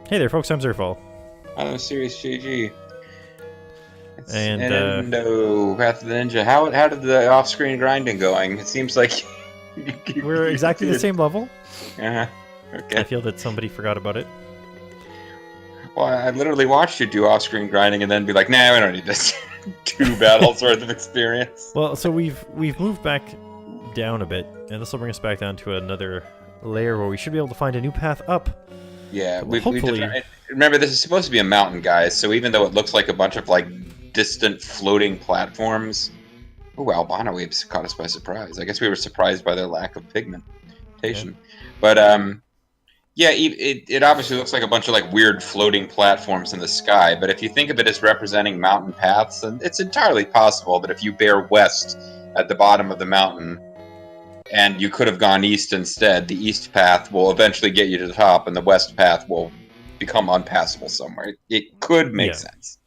Hey there, folks. I'm Zerfall. I'm MysteriousJG. It's And Inindo, Path of the Ninja. How did the off-screen grinding going? It seems like we're exactly the same level. Okay. I feel that somebody forgot about it. Well, I literally watched you do off-screen grinding and then be like, nah, we don't need this. 2 battles worth of experience. Well, so we've moved back down a bit, and this will bring us back down to another layer where we should be able to find a new path up. Yeah, hopefully. Remember, this is supposed to be a mountain, guys. So even though it looks like a bunch of like distant floating platforms, oh, albino waves caught us by surprise. I guess we were surprised by their lack of pigmentation. Okay. But yeah, it obviously looks like a bunch of like weird floating platforms in the sky. But if you think of it as representing mountain paths, then it's entirely possible that if you bear west at the bottom of the mountain, and you could have gone east instead, the east path will eventually get you to the top, and the west path will become unpassable somewhere. It could make sense.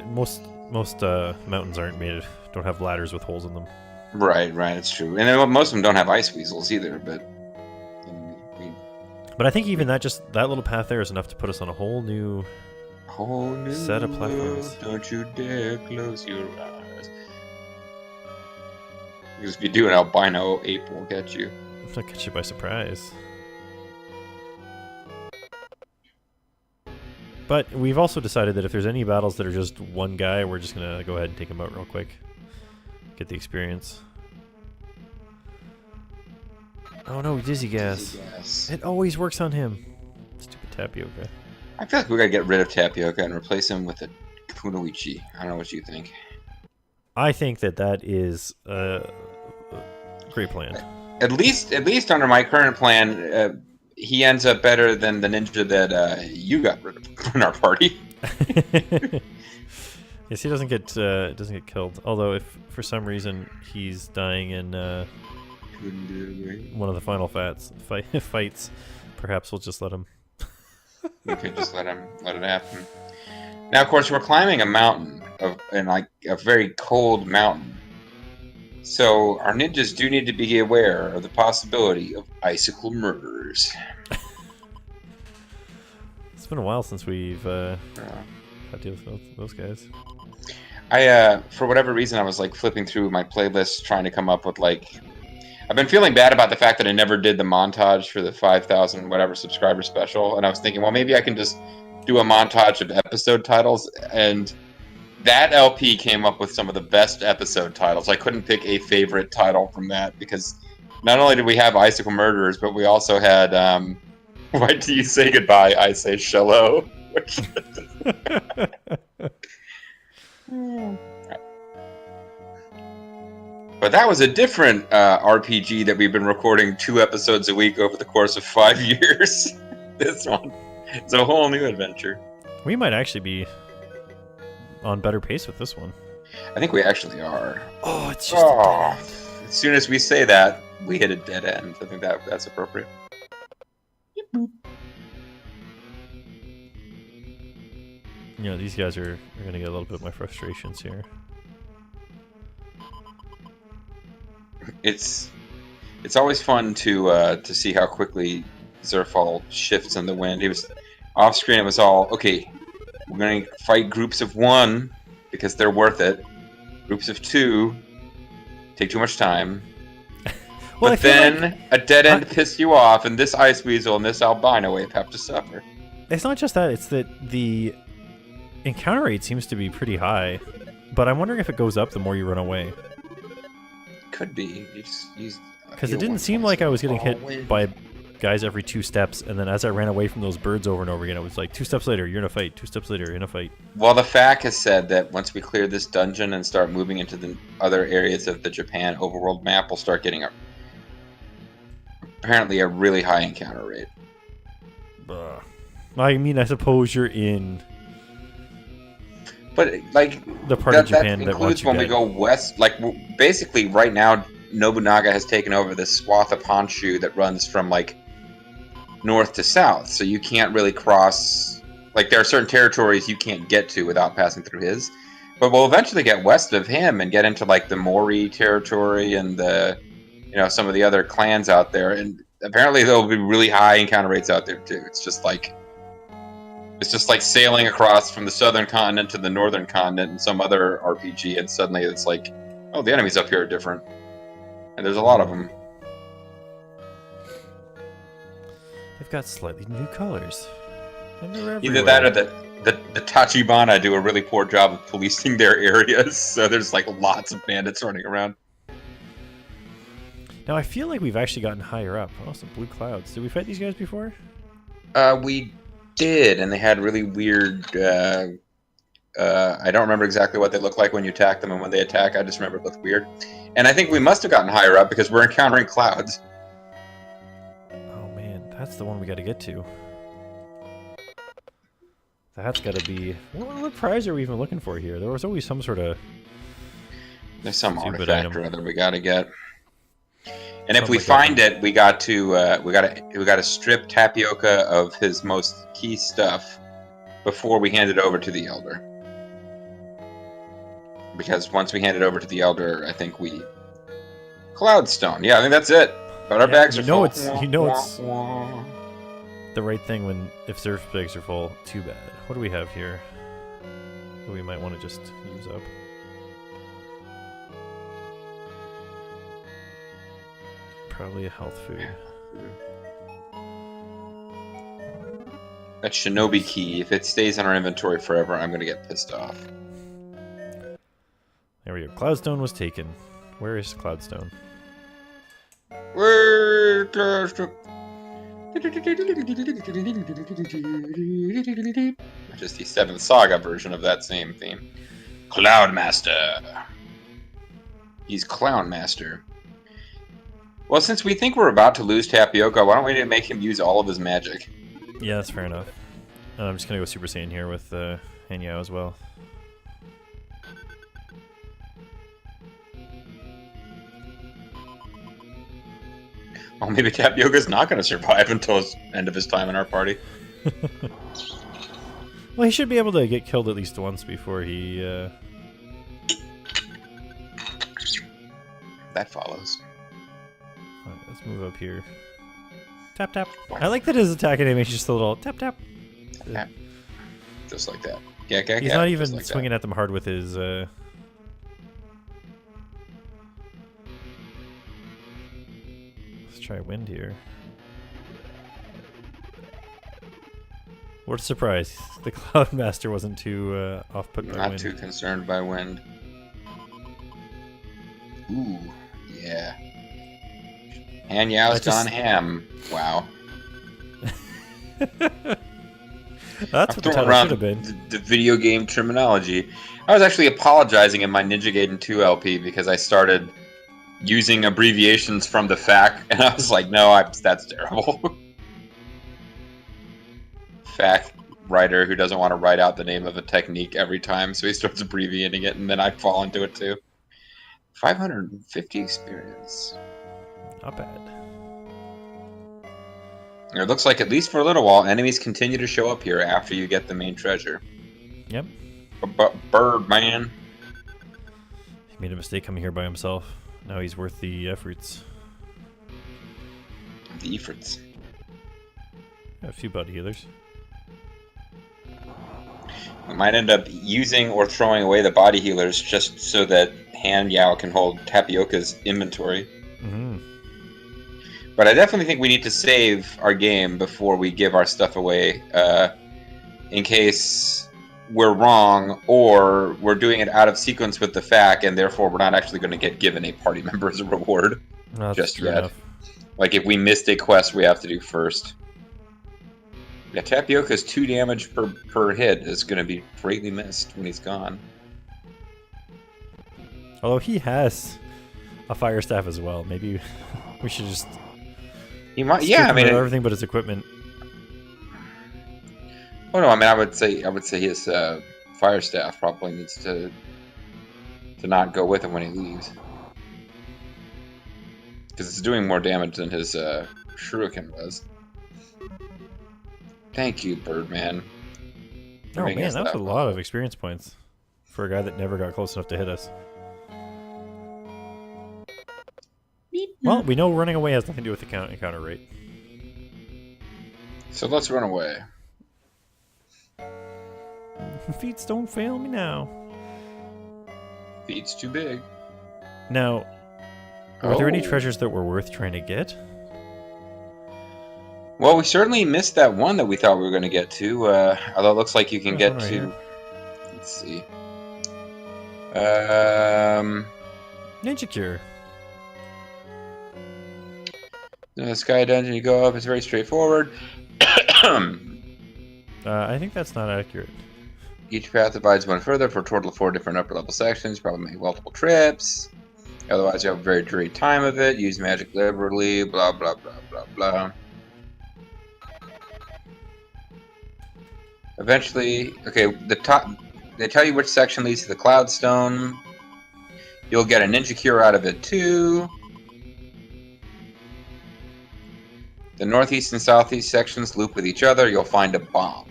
Most mountains don't have ladders with holes in them. Right, it's true. And then most of them don't have ice weasels either, but... But I think even that little path there is enough to put us on a whole new set of platforms. Don't you dare close your eyes. Because if you do, an albino ape will get you. It'll catch you by surprise. But we've also decided that if there's any battles that are just one guy, we're just going to go ahead and take him out real quick. Get the experience. Oh no, Dizzy Gas. It always works on him. Stupid Tapioca. I feel like we gotta get rid of Tapioca and replace him with a Kunoichi. I don't know what you think. I think that is a great plan. At least under my current plan, he ends up better than the ninja that you got rid of in our party. Yes, he doesn't get killed. Although if for some reason he's dying in one of the final fights, perhaps we'll just let him. We could just let it happen. Now, of course, we're climbing a mountain and like a very cold mountain. So our ninjas do need to be aware of the possibility of icicle murderers. It's been a while since we've had to deal with those guys. For whatever reason, I was like flipping through my playlist trying to come up with like... I've been feeling bad about the fact that I never did the montage for the 5,000 whatever subscriber special, and I was thinking, well, maybe I can just do a montage of episode titles, and that LP came up with some of the best episode titles. I couldn't pick a favorite title from that, because not only did we have Icicle Murderers, but we also had Why Do You Say Goodbye? I Say Shallow. But that was a different RPG that we've been recording 2 episodes a week over the course of 5 years. This one, it's a whole new adventure. We might actually be on better pace with this one. I think we actually are. Oh, it's just a dead end. As soon as we say that, we hit a dead end. I think that's appropriate. You know, these guys are going to get a little bit of my frustrations here. It's always fun to see how quickly Zerfall shifts in the wind. He was off screen. It was all okay. We're going to fight groups of 1 because they're worth it. Groups of 2 take too much time. Well, but then like a dead end pissed you off, and this ice weasel and this albino ape have to suffer. It's not just that; it's that the encounter rate seems to be pretty high, but I'm wondering if it goes up the more you run away. Could be. Because it didn't seem like I was getting hit by guys every 2 steps, and then as I ran away from those birds over and over again, it was like 2 steps later, you're in a fight. 2 steps later, you're in a fight. Well, the FAQ has said that once we clear this dungeon and start moving into the other areas of the Japan overworld map, we'll start getting apparently a really high encounter rate. I mean, I suppose you're in... But like the part of Japan that includes when we go west. Like basically, right now, Nobunaga has taken over this swath of Honshu that runs from like north to south. So you can't really cross. Like there are certain territories you can't get to without passing through his. But we'll eventually get west of him and get into like the Mori territory and the some of the other clans out there, and apparently there'll be really high encounter rates out there too. It's just like sailing across from the southern continent to the northern continent in some other RPG, and suddenly it's like, oh, the enemies up here are different, and there's a lot of them. They've got slightly new colors. And they're everywhere. Either that or the Tachibana do a really poor job of policing their areas, so there's like lots of bandits running around. Now I feel like we've actually gotten higher up. Oh, some blue clouds. Did we fight these guys before? We did, and they had really weird. I don't remember exactly what they look like when you attack them and when they attack. I just remember it looked weird. And I think we must have gotten higher up because we're encountering clouds. Oh man, that's the one we got to get to. That's got to be... What prize are we even looking for here? There was always some sort of... There's some stupid artifact item or other we got to get. And if we find it, we got to strip Tapioca of his most key stuff before we hand it over to the Elder. Because once we hand it over to the Elder, I think we Cloudstone. Yeah, I think that's it. But our bags are full. It's the right thing if Zerf bags are full. Too bad. What do we have here that we might want to just use up? Probably a health food. That Shinobi key, if it stays in our inventory forever, I'm going to get pissed off. There we go. Cloudstone was taken. Where is Cloudstone? Where Cloudstone? Which is the 7th Saga version of that same theme. Cloudmaster. He's Clownmaster. Well, since we think we're about to lose Tapioca, why don't we make him use all of his magic? Yeah, that's fair enough. I'm just going to go Super Saiyan here with Hanyao as well. Well, maybe Tapioca's not going to survive until the end of his time in our party. Well, he should be able to get killed at least once before he... That follows. Right, let's move up here. Tap, tap. I like that his attack animation is just a little tap, tap. Tap. Just like that. He's not even swinging at them hard with his... Let's try wind here. What a surprise. The Cloudmaster wasn't too off-put by wind. Not too concerned by wind. Ooh, yeah. Hanyao's gone ham. Wow. That's what the title should have been. The video game terminology. I was actually apologizing in my Ninja Gaiden 2 LP because I started using abbreviations from the FAQ, and I was like, no, that's terrible. FAQ writer who doesn't want to write out the name of a technique every time, so he starts abbreviating it, and then I fall into it too. 550 experience. Not bad. It looks like, at least for a little while, enemies continue to show up here after you get the main treasure. Yep. Birdman. He made a mistake coming here by himself. Now he's worth the efforts. The efforts. A few body healers. We might end up using or throwing away the body healers just so that Hanyao can hold Tapioca's inventory. Mm-hmm. But I definitely think we need to save our game before we give our stuff away, in case we're wrong or we're doing it out of sequence with the FAQ, and therefore we're not actually going to get given a party member as a reward just yet. Enough. Like if we missed a quest we have to do first. Yeah, Tapioca's 2 damage per hit is going to be greatly missed when he's gone. Although he has a fire staff as well. Maybe we should just... He might, yeah, I mean... everything but his equipment. Oh no, I mean, I would say his fire staff probably needs to not go with him when he leaves. Because it's doing more damage than his shuriken was. Thank you, Birdman. Oh man, that was a lot of experience points for a guy that never got close enough to hit us. Well, we know running away has nothing to do with the encounter rate. So let's run away. Feats don't fail me now. Feet's too big. Now, were there any treasures that were worth trying to get? Well, we certainly missed that one that we thought we were going to get to. Although it looks like you can get to. Here. Let's see. Ninja Cure. The Sky Dungeon, you go up. It's very straightforward. I think that's not accurate. Each path divides one further for a total of 4 different upper level sections. Probably make multiple trips. Otherwise, you have a very dreary time of it. Use magic liberally. Blah blah blah blah blah. Eventually, okay, the top. They tell you which section leads to the Cloudstone. You'll get a ninja cure out of it too. The northeast and southeast sections loop with each other. You'll find a bomb.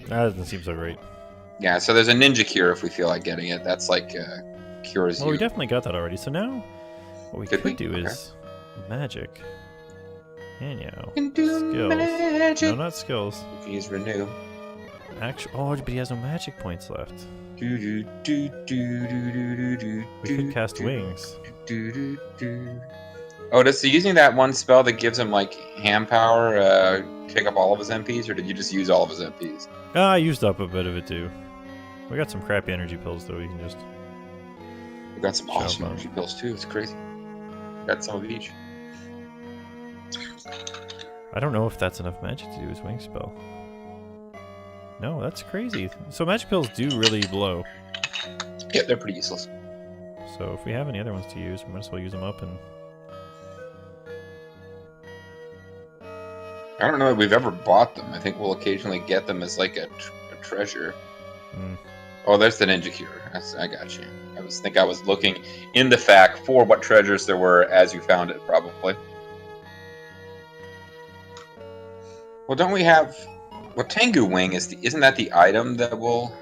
That doesn't seem so great. Yeah, so there's a ninja cure if we feel like getting it. That's like cures you. Well, we definitely got that already. So now, what we could do Okay. is magic. Hanyo. Can do Skills. magic. No, not skills. You can use renew. Oh, but he has no magic points left. We We could cast wings. Oh, does he using that one spell that gives him like hand power take up all of his MPs, or did you just use all of his MPs? I used up a bit of it too. We got some crappy energy pills though. We can just. We got some awesome on. energy pills too. It's crazy. Got some of each. I don't know if that's enough magic to do his wing spell. No, that's crazy. So magic pills do really blow. Yeah, they're pretty useless. So if we have any other ones to use, we might as well use them up and. I don't know if we've ever bought them. I think we'll occasionally get them as like a treasure. Mm. Oh, there's the ninja cure. I got you. I was looking in the fact for what treasures there were as you found it, probably. Well, don't we have? Well, Tengu Wing isn't that the item that will?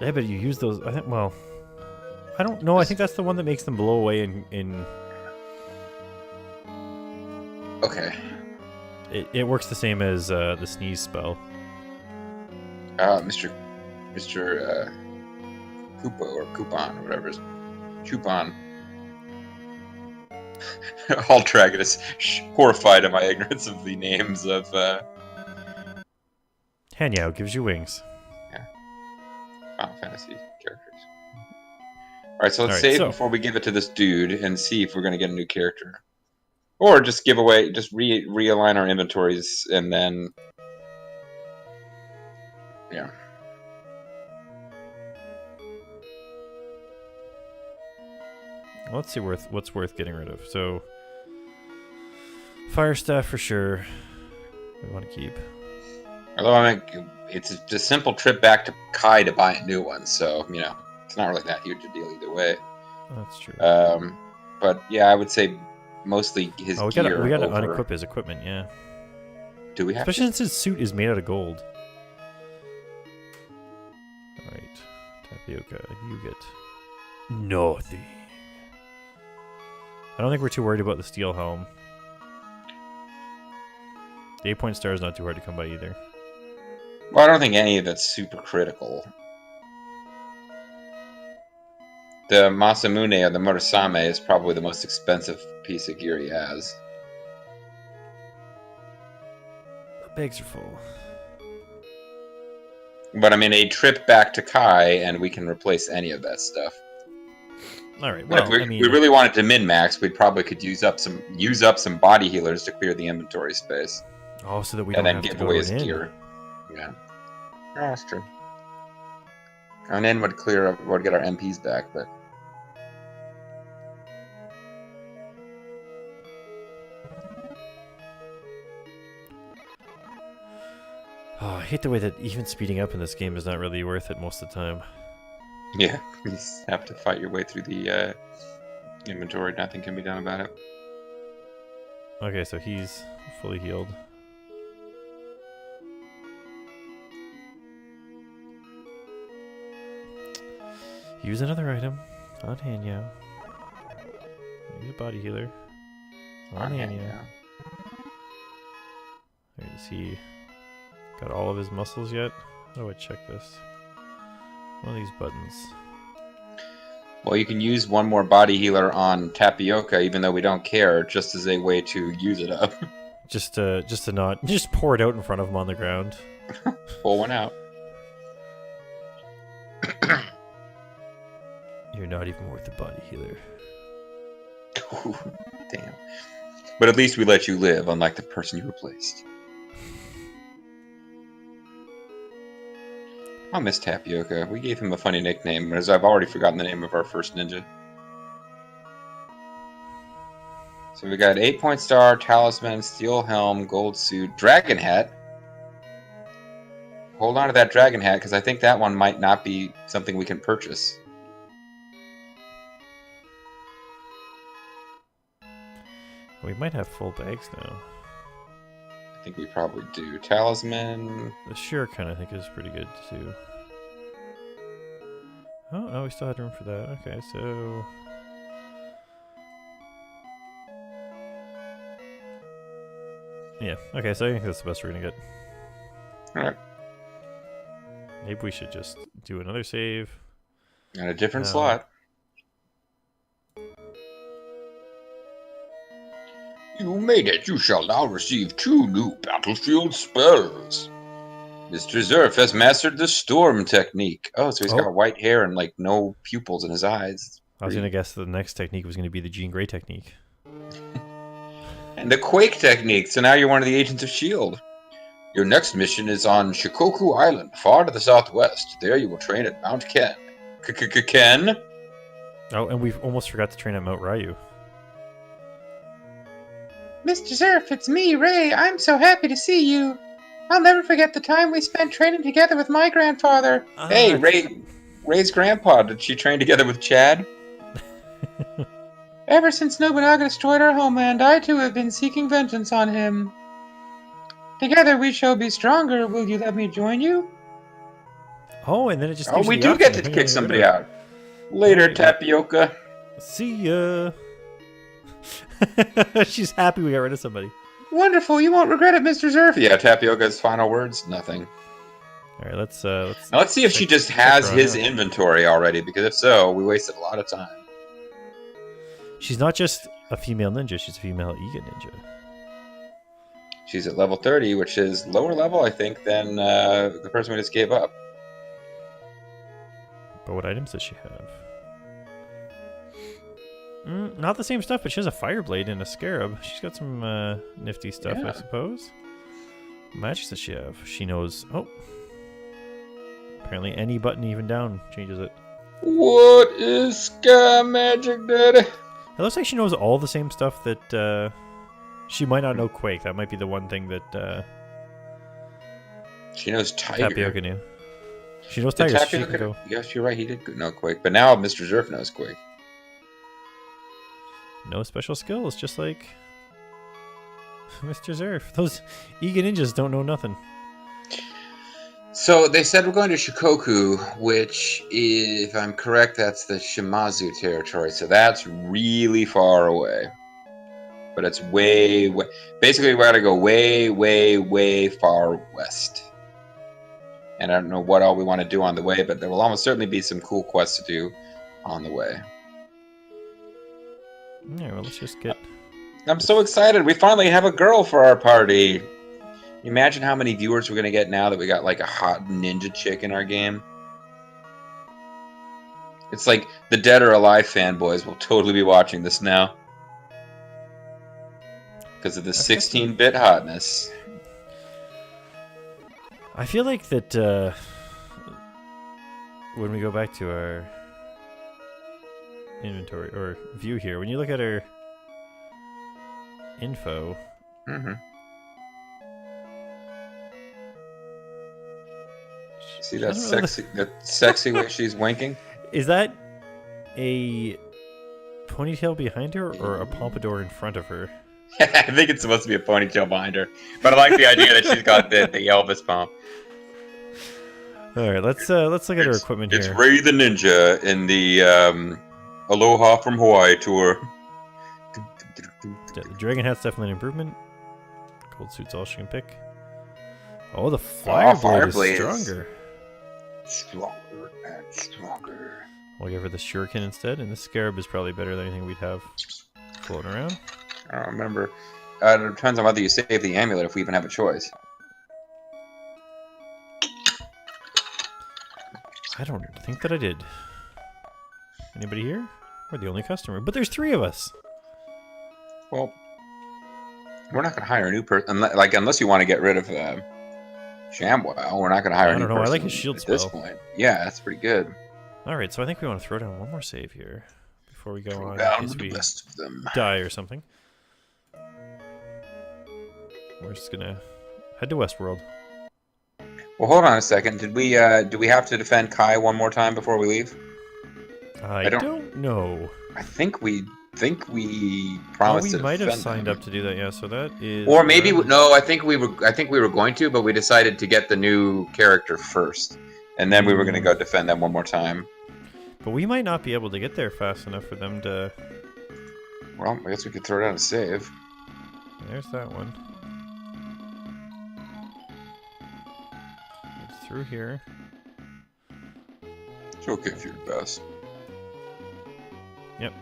Yeah, but you use those. I think. Well, I don't know. I think that's the one that makes them blow away in. Okay. It works the same as the sneeze spell. Mr. Koopa or Coupon or whatever it is. Chupon. Altragon is horrified at my ignorance of the names of. Hanyao gives you wings. Yeah. Final Fantasy characters. Alright, so let's save before we give it to this dude and see if we're going to get a new character. Or just give away, just realign our inventories and then. Yeah. Let's see what's worth getting rid of. So, fire staff for sure. We want to keep. Although I mean, it's a simple trip back to Kai to buy a new one, so it's not really that huge a deal either way. That's true. But yeah, I would say mostly his gear. We got to unequip his equipment. Yeah. Do we have? Especially since his suit is made out of gold. All right, Tapioca, you get nothing. I don't think we're too worried about the steel helm. The 8-point star is not too hard to come by either. Well, I don't think any of that's super critical. The Masamune or the Murasame is probably the most expensive piece of gear he has. The bags are full. But I mean, a trip back to Kai and we can replace any of that stuff. All right. Well, if we really wanted to min-max, we probably could use up some body healers to clear the inventory space. Oh, so that we and don't then have give to away go his in. gear. Yeah, that's true. And then would get our MPs back, but. Oh, I hate the way that even speeding up in this game is not really worth it most of the time. Yeah, you just have to fight your way through the inventory. Nothing can be done about it. Okay, so he's fully healed. Use another item on Hanyao. He's a body healer. On Anya. Is he got all of his muscles yet? How do I check this? One of these buttons. Well, you can use one more body healer on Tapioca, even though we don't care, just as a way to use it up. Just to not just pour it out in front of him on the ground. Pull one out. You're not even worth a body healer. Ooh, damn. But at least we let you live, unlike the person you replaced. I miss Tapioca. We gave him a funny nickname, as I've already forgotten the name of our first ninja. So we got 8-point star, talisman, steel helm, gold suit, dragon hat. Hold on to that dragon hat, because I think that one might not be something we can purchase. We might have full bags now. I think we probably do. Talisman. The shuriken I think is pretty good too. Oh no, we still had room for that. Okay, so yeah. Okay, so I think that's the best we're gonna get. All right. Maybe we should just do another save. And a different slot. You made it. You shall now receive 2 new battlefield spells. Mr. Zerf has mastered the storm technique. Oh, so he's got white hair and like no pupils in his eyes. I was gonna guess the next technique was gonna be the Jean Grey technique. And the Quake technique. So now you're one of the agents of S.H.I.E.L.D. Your next mission is on Shikoku Island, far to the southwest. There you will train at Mount Ken. Ken? Oh, and we've almost forgot to train at Mount Ryu. Mr. Zerf, it's me, Ray. I'm so happy to see you. I'll never forget the time we spent training together with my grandfather. Hey, Ray's grandpa. Did she train together with Chad? Ever since Nobunaga destroyed our homeland, I too have been seeking vengeance on him. Together we shall be stronger. Will you let me join you? Oh, and then it just gives we do get to kick somebody out. Later, Tapioca. See ya. She's happy we got rid of somebody. Wonderful, you won't regret it, Mr. Zerf. Yeah, Tapioca's final words, nothing. All right, let's see if she just has his inventory already, because if so, we wasted a lot of time. She's not just a female ninja, she's a female Iga ninja. She's at level 30, which is lower level, I think, than the person we just gave up. But what items does she have? Not the same stuff, but she has a fire blade and a scarab. She's got some nifty stuff, I suppose. What magic does she have? She knows... Oh. Apparently any button, even down, changes it. What is sky magic, Daddy? It looks like she knows all the same stuff that... She might not know Quake. That might be the one thing that... She knows Tiger. Tapioca knew. She knows Tiger, so she can go... Yes, you're right, he did know Quake. But now Mr. Zerf knows Quake. No special skills, just like Mr. Zerf. Those Iga ninjas don't know nothing. So they said we're going to Shikoku, which, if I'm correct, that's the Shimazu territory. So that's really far away. But it's way... Basically, we got to go way, way, way far west. And I don't know what all we want to do on the way, but there will almost certainly be some cool quests to do on the way. Yeah, well, let's just get... I'm so excited. We finally have a girl for our party. Imagine how many viewers we're going to get now that we got like a hot ninja chick in our game. It's like the Dead or Alive fanboys will totally be watching this now. Because of the 16-bit hotness. I feel like that when we go back to our inventory or view here, when you look at our info, see that sexy way she's winking? Is that a ponytail behind her or a pompadour in front of her? I think it's supposed to be a ponytail behind her, but I like the idea that she's got the Elvis pomp. All right, let's look at her equipment here. It's Ray the Ninja in the Aloha from Hawaii tour. The dragon hat's definitely an improvement. Gold suit's all she can pick. Oh, the fire blade is stronger. Stronger and stronger. We'll give her the shuriken instead, and the scarab is probably better than anything we'd have floating around. I don't remember. It depends on whether you save the amulet, if we even have a choice. I don't think that I did. Anybody here? We're the only customer, but there's 3 of us. Well, we're not going to hire a new person. Like, unless you want to get rid of ShamWow, we're not going to hire a new person. I like his shield at this spell. point. Yeah, that's pretty good. All right, so I think we want to throw down one more save here before we go on. Down In case the we best of them. die or something. We're just gonna head to Westworld. Well, hold on a second. Did we do we have to defend Kai one more time before we leave? I don't know. I think we promised to we might have defend signed them. up to do that. Yeah, so that is. Or maybe no. I think we were going to, but we decided to get the new character first, and then we were going to go defend them one more time. But we might not be able to get there fast enough for them to. Well, I guess we could throw down a save. There's that one. It's through here. It's okay if you're the best. Yep.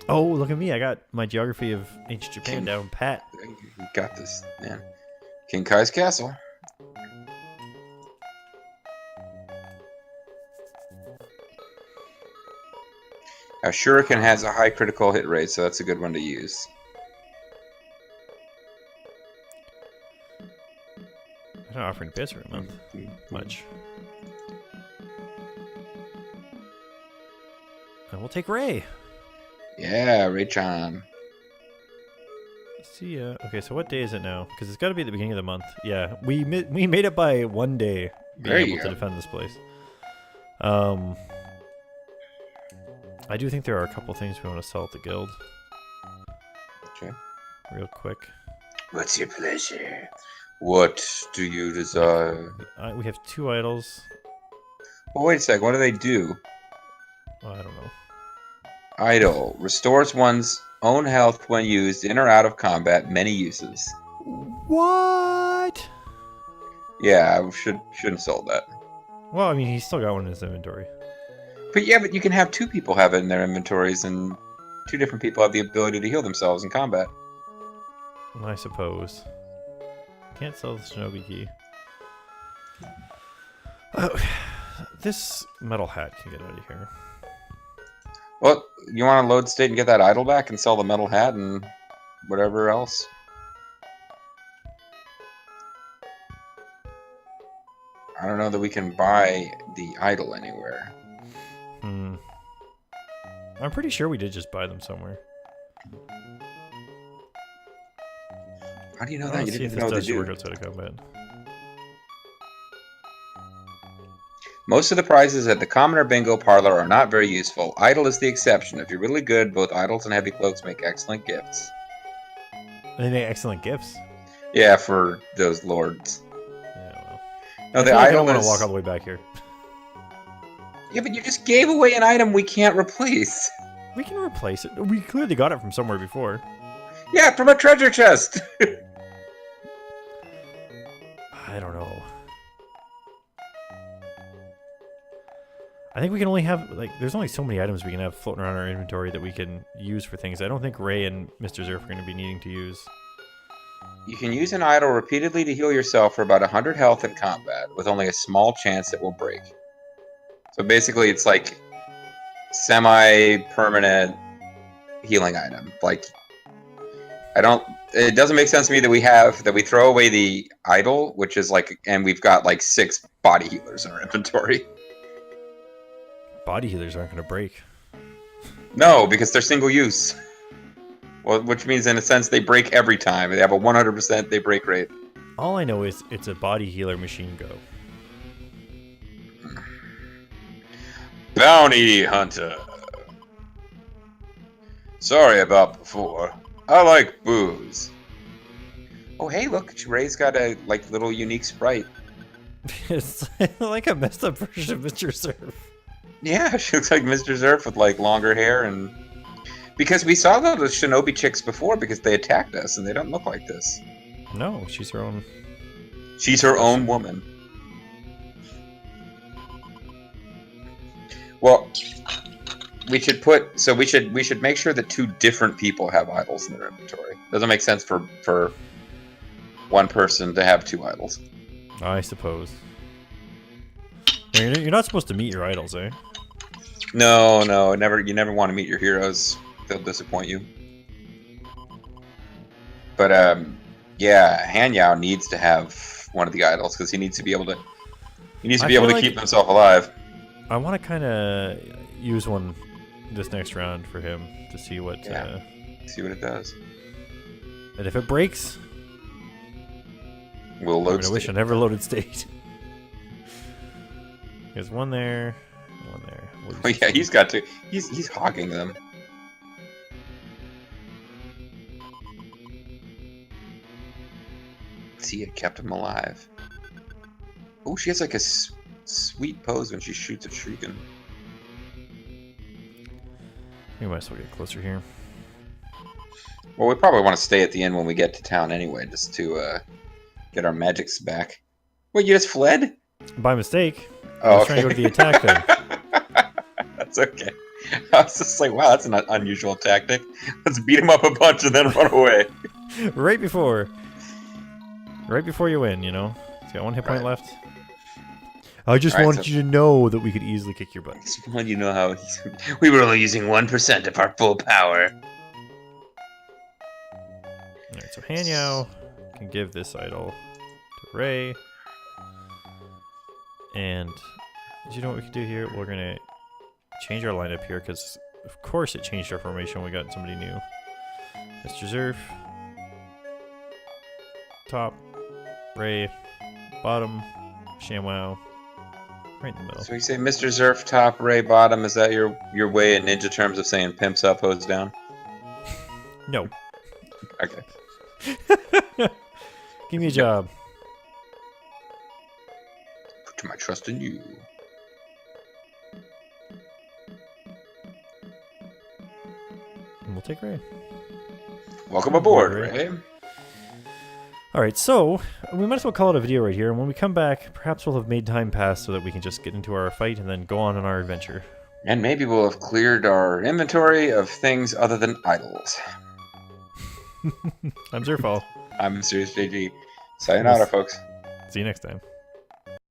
Oh, look at me! I got my geography of ancient Japan down pat. You got this, man. King Kai's castle. Now, Shuriken has a high critical hit rate, so that's a good one to use. I'm not offering piss for a month. Much. And we'll take Ray. Yeah, Ray-chan. See ya. Okay, so what day is it now? Because it's got to be the beginning of the month. Yeah, we made it by one day being able to defend this place. I do think there are a couple things we want to sell at the guild. Okay. Real quick. What's your pleasure? What do you desire? We have 2 idols. Well, wait a sec. What do they do? Well, I don't know. Idol. Restores one's own health when used in or out of combat. Many uses. What? Yeah, I shouldn't have sold that. Well, I mean, he's still got one in his inventory. But yeah, but you can have 2 people have it in their inventories, and 2 different people have the ability to heal themselves in combat. I suppose. Can't sell the shinobi key. Oh, this metal hat can get out of here. Well, you want to load state and get that idol back and sell the metal hat and whatever else? I don't know that we can buy the idol anywhere. I'm pretty sure we did just buy them somewhere. How do you know that? You See if didn't this know they does do. work outside of combat. Most of the prizes at the Commoner Bingo Parlor are not very useful. Idol is the exception. If you're really good, both idols and heavy cloaks make excellent gifts. They make excellent gifts. Yeah, for those lords. Yeah, well. No, I the feel like I idol don't want is... to walk all the way back here. Yeah, but you just gave away an item we can't replace. We can replace it. We clearly got it from somewhere before. Yeah, from a treasure chest. I don't know. I think we can only have, like, there's only so many items we can have floating around our inventory that we can use for things. I don't think Ray and Mr. Zerf are going to be needing to use. You can use an idol repeatedly to heal yourself for about 100 health in combat, with only a small chance it will break. So basically, it's like semi-permanent healing item. Like, it doesn't make sense to me that we throw away the idol, which is like, and we've got like 6 body healers in our inventory. Body healers aren't going to break. No, because they're single use. Well, which means in a sense they break every time. They have a 100% they break rate. All I know is it's a body healer machine go. Bounty Hunter. Sorry about before. I like booze. Oh, hey, look, Ray's got a like little unique sprite. It's like a messed up version of Mr. Zerf. Yeah, she looks like Mr. Zerf with like longer hair and Because we saw those shinobi chicks before because they attacked us and they don't look like this. No, she's her own. She's her own woman. Well, we should make sure that 2 different people have idols in their inventory. Doesn't make sense for one person to have 2 idols. I suppose. You're not supposed to meet your idols, eh? No, never. You never want to meet your heroes. They'll disappoint you. But yeah, Hanyao needs to have one of the idols because he needs to be able to. He needs to be able to keep himself alive. I want to kind of use one this next round for him to see what. See what it does. And if it breaks, we'll load. I wish I never loaded state. There's one there, one there. Oh yeah, he's got to. He's hogging them. See, it kept him alive. Oh, she has like a sweet pose when she shoots a Shuriken. We might as well get closer here. Well, we probably want to stay at the end when we get to town anyway, just to get our magics back. Wait, you just fled? By mistake. Oh, I was trying to go to the attack thing. That's okay. I was just like, wow, that's an unusual tactic. Let's beat him up a bunch and then run away. Right before you win, you know? He's got 1 hit point left. I just wanted you to know that we could easily kick your butt. I just wanted you to know how we were only using 1% of our full power. Alright, so Hanyao can give this idol to Ray. And do you know what we can do here? We're gonna change our lineup here because of course it changed our formation when we got somebody new. Mr. Zerf. Top. Ray. Bottom. ShamWow. Right in the middle. So you say Mr. Zerf top, Ray bottom. Is that your way in ninja terms of saying pimps up, hose down? No. Okay. Give me a job. Put my trust in you. And we'll take Ray. Welcome aboard, Ray. Alright, so we might as well call it a video right here, and when we come back, perhaps we'll have made time pass so that we can just get into our fight and then go on our adventure. And maybe we'll have cleared our inventory of things other than idols. I'm Zerfall. I'm MysteriousJG. Sayonara, folks. See you next time.